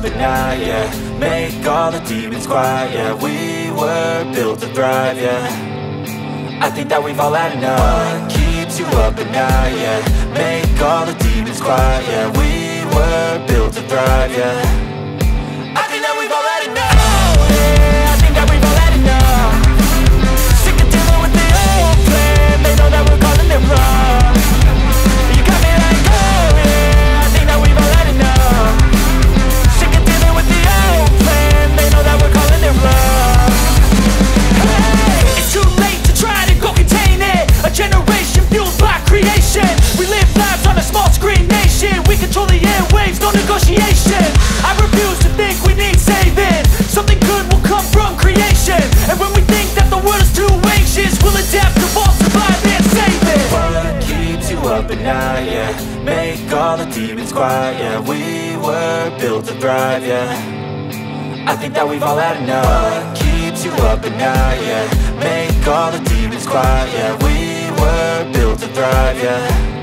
At night, yeah. Make all the demons quiet, yeah. We were built to thrive, yeah. I think that we've all had enough. What keeps you up at night, yeah. Make all the demons quiet, yeah. We were built to thrive, yeah. I think that we've all had enough. Oh, yeah, I think that we've all had enough. Sick of dealing with the old plan. They know that we're calling it wrong. You got me like, oh yeah, I think that we've all had enough. We live lives on a small screen nation. We control the airwaves, no negotiation. I refuse to think we need saving. Something good will come from creation. And when we think that the world is too anxious, we'll adapt, evolve, survive and save it. What keeps you up at night, yeah. Make all the demons quiet, yeah. We were built to thrive, yeah. I think that we've all had enough. What keeps you up at night, yeah. Make all the demons quiet, yeah. We were built to thrive, yeah.